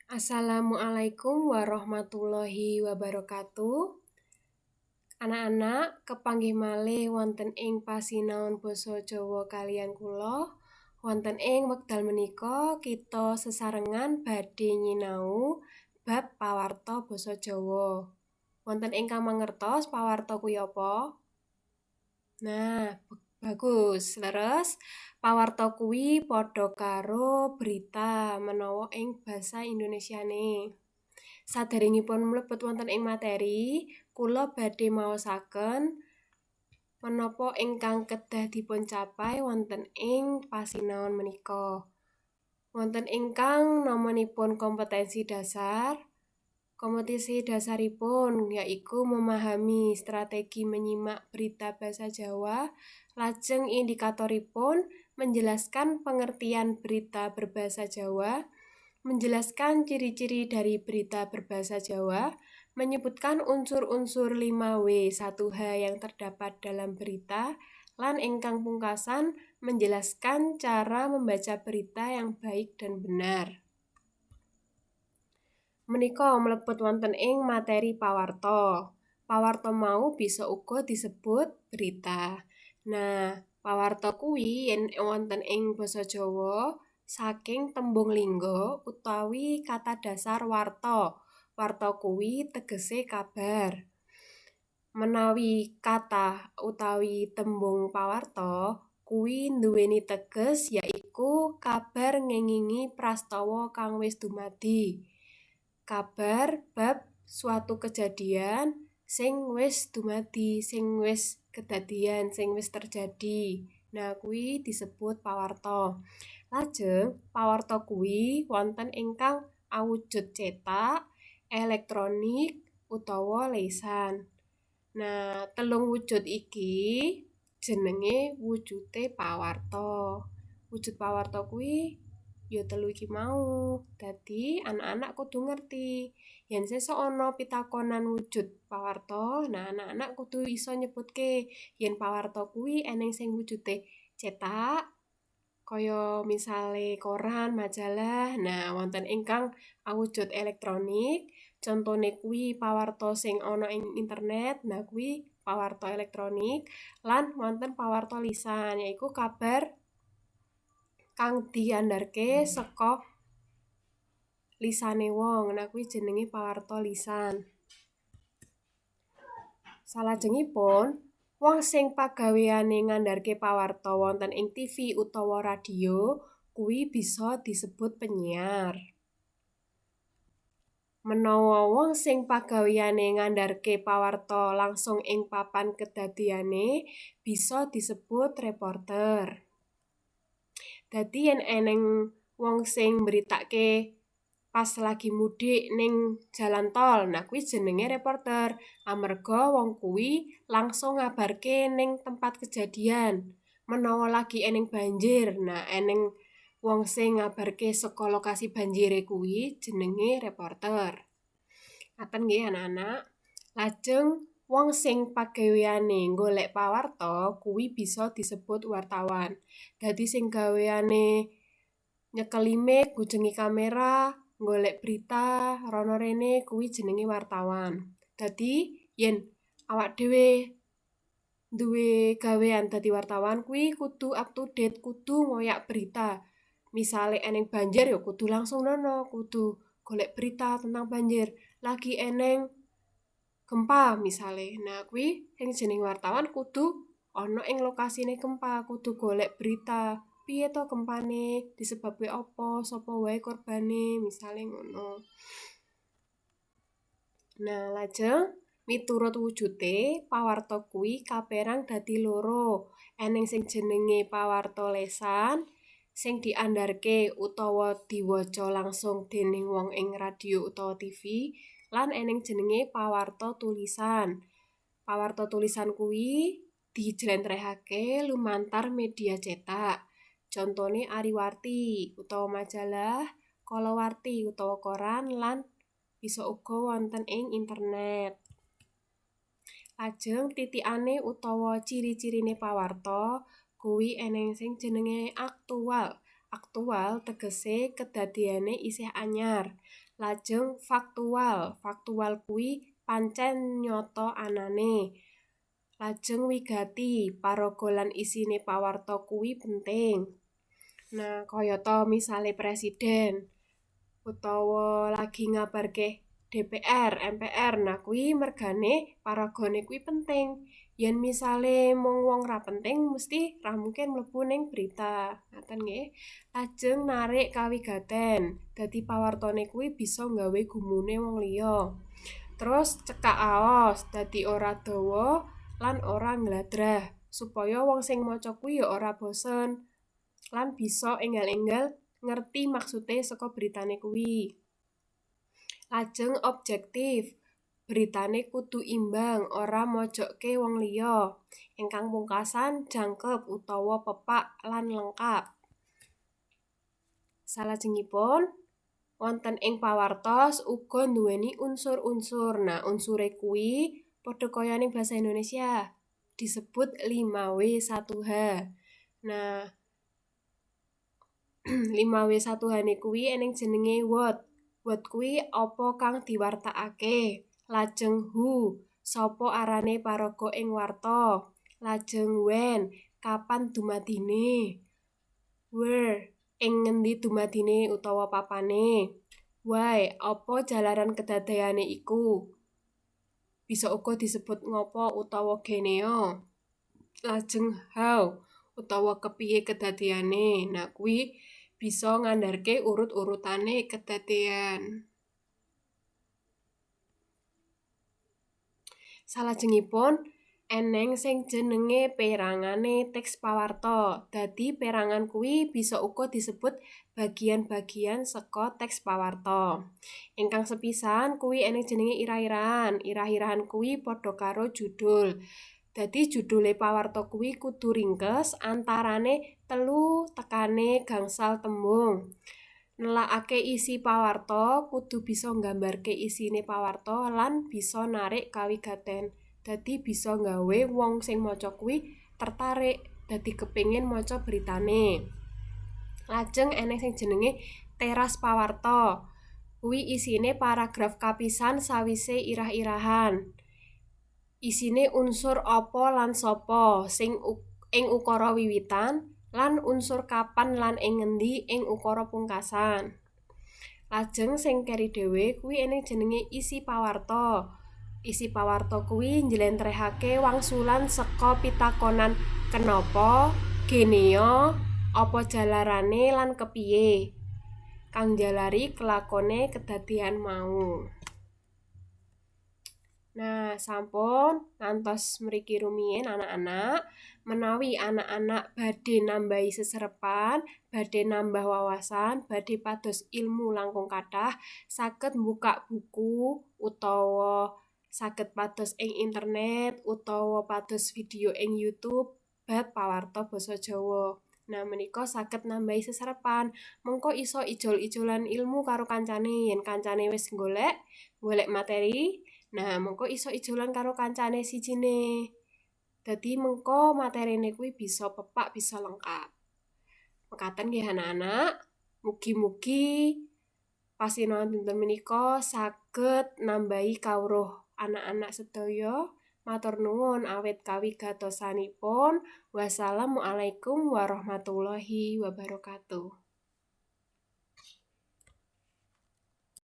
Assalamualaikum warahmatullahi wabarakatuh. Anak-anak, kepanggih malih wonten ing pasinaon basa Jawa kaliyan kula. Wonten ing wekdal menika kita sesarengan badhe nyinau bab pawarta basa Jawa. Wonten ingkang mangertos pawarta kuwi apa? Nah, bagus. Leres, pawarta kuwi padha karo berita menawa ing basa Indonesiane. Saderengipun mlebet wonten ing materi, kula badhe maosaken menapa ingkang kedah dipun capai wonten ing pasinaon menika. Wonten ingkang namanipun kompetensi dasar. Kompetensi dasaripun yaiku memahami strategi menyimak berita basa Jawa, lajeng indikatoripun menjelaskan pengertian berita berbahasa Jawa, menjelaskan ciri-ciri dari berita berbahasa Jawa, menyebutkan unsur-unsur 5W1H yang terdapat dalam berita, lan ingkang pungkasan menjelaskan cara membaca berita yang baik dan benar. Menika mlebet wonten ing materi pawarta. Pawarta mau bisa uga disebut berita. Nah, pawarta kuwi yen wonten ing basa Jawa saking tembung lingga utawi kata dasar warta. Warta kuwi tegese kabar. Menawi kata utawi tembung pawarta kuwi nduweni teges yaiku kabar ngengingi prastawa kang wis dumadi. Kabar bab suatu kejadian sing wis dumadi, sing wis kedadian, sing wis terjadi. Nah, kuwi disebut pawarta. Lajeng pawarta kuwi wonten ingkang awujud cetak, elektronik, utawa lisan. Nah, telung wujud iki jenenge wujude pawarta. Wujud pawarta kuwi ya telu iki mau. Dadi anak-anak kudu ngerti. Yen sesuk ana pitakonan wujud pawarta, nah anak-anak kudu iso nyebutke yen pawarta kuwi eneng sing wujude cetak, kaya misale koran, majalah. Nah, wonten ingkang awujud elektronik, contone kuwi pawarta sing ana ing internet. Nah, kuwi pawarta elektronik. Lan wonten pawarta lisan, yaiku kabar kang diandharke saka lisane wong. Nah, kuwi jenenge pawarta lisan. Salajengipun, wong sing pagaweane ngandharke pawarta wonten ing TV utawa radio kuwi bisa disebut penyiar. Menawa wong sing pagaweane ngandharke pawarta langsung ing papan kedadiane bisa disebut reporter. Dadi yen eneng wong sing mberitake pas lagi mudik ning jalan tol, nah kuwi jenenge reporter. Amarga wong kuwi langsung ngabarke ning tempat kejadian. Menawa lagi eneng banjir, nah eneng wong sing ngabarke saka lokasi banjire kuwi jenenge reporter. Ngaten nggih anak-anak. Lajeng wong sing pagaweane golek pawarta kuwi bisa disebut wartawan. Dadi sing gaweane nyekel mic, ngujengi kamera, golek berita rono rene kuwi jenenge wartawan. Dadi yen awak dhewe duwe gawean dadi wartawan kuwi kudu up to date, kudu ngoyak berita. Misale eneng banjir ya kudu langsung nono, kudu golek berita tentang banjir. Lagi eneng gempa misale. Nah, kuwi sing jeneng wartawan kudu ana ing lokasine gempa, kudu golek berita. Piye to gempane, disebabke apa, sapa wae korbane, misale ngono. Nah, lajeng miturut wujude pawarta kuwi kaperang dadi loro. Eneng sing jenenge pawarta lesan sing diandharke utawa diwaca langsung dening wong ing radio utawa TV, lan eneng jenenge pawarta tulisan. Pawarta tulisan kuwi dijlentrehake lumantar media cetak. Contone Ariwarti utawa majalah, Kalawarti utawa koran, lan bisa uga wonten ing internet. Lajeng titikane utawa ciri-cirine pawarta kuwi eneng sing jenenge aktual. Aktual tegese kedadiane isih anyar. Lajeng faktual. Faktual kuwi pancen nyata anane. Lajeng wigati. Paraga lan isine pawarta kuwi penting. Nah, kayata misale presiden utawa lagi ngabarke DPR, MPR. Nah, kuwi mergane paragane kuwi penting. Yen misale mung wong ra penting mesti ra mungkin mlebu ning berita. Ngaten nggih. Lajeng narik kawigaten. Dadi pawartane kuwi bisa nggawe gumune wong liya. Terus cekak aos, dadi ora dawa lan ora ngladrah. Supaya wong sing maca kuwi ya ora bosen lan bisa enggal-enggal ngerti maksude saka beritane kuwi. Lajeng objektif. Beritane kudu imbang, ora mojokke wong liya. Ingkang pungkasan jangkep utawa pepak lan lengkap. Salajengipun wonten ing pawartos uga nduweni unsur-unsur. Nah, unsure kuwi padha kaya ning basa Indonesia disebut 5W1H. Nah, 5W1H kuwi eneng jenenge what. What kuwi apa kang diwartakake. Lajeng who, sapa arane paraga ing warta. Lajeng when, kapan dumadine. Where, ing ngendi dumadine utawa papane. Why, apa jalaran kedadeyane iku. Bisa uga disebut ngopo utawa geneo. Lajeng how, utawa kepiye kedadeyane. Nah, kuwi bisa ngandharke urut-urutane kedadeyan. Salajengipun eneng sing jenenge perangane teks pawarta. Dadi perangan kuwi bisa uga disebut bagian-bagian saka teks pawarta. Ingkang sepisan kuwi eneng jenenge irah-irahan. Irah-irahan kuwi padha karo judul. Dadi judule pawarta kuwi kudu ringkes antarane 3 tekane gangsal tembung. Nelakake isi pawarta kudu bisa nggambarke isine pawarta lan bisa narik kawigaten. Dadi bisa nggawe wong sing maca kuwi tertarik dadi kepengin maca beritane. Lajeng eneng sing jenenge teras pawarta. Kuwi isine paragraf kapisan sawise irah-irahan. Isine unsur apa lan sapa sing ing ukara wiwitan lan unsur kapan lan ing ngendi ing ukara pungkasan. Lajeng sing keri dhewe kuwi eneng jenenge isi pawarta. Isi pawarta kuwi njlentrehake wangsulan saka pitakonan kenapa, geneo, apa jalarane lan kepiye kang njalari kelakone kedadeyan mau. Nah, sampun ngantos mriki rumiyin anak-anak. Menawi anak-anak badhe nambahi seserepan, badhe nambah wawasan, badhe pados ilmu langkung kathah, saged mbukak buku utawa saged pados ing internet utawa pados video ing YouTube bab pawarta basa Jawa. Nah, menika saged nambahi seserepan. Mengko iso ijol-ijolan ilmu karo kancane. Yen kancane wis golek materi, nah, mengko iso ijolan karo kancane sijine. Dadi mengko materine kuwi bisa pepak, bisa lengkap. Mekaten nggih anak-anak. Mugi-mugi pasinaon dinten menika saged nambahi kawruh anak-anak sedaya. Matur nuwun awit kawigatosanipun. Wassalamualaikum warahmatullahi wabarakatuh.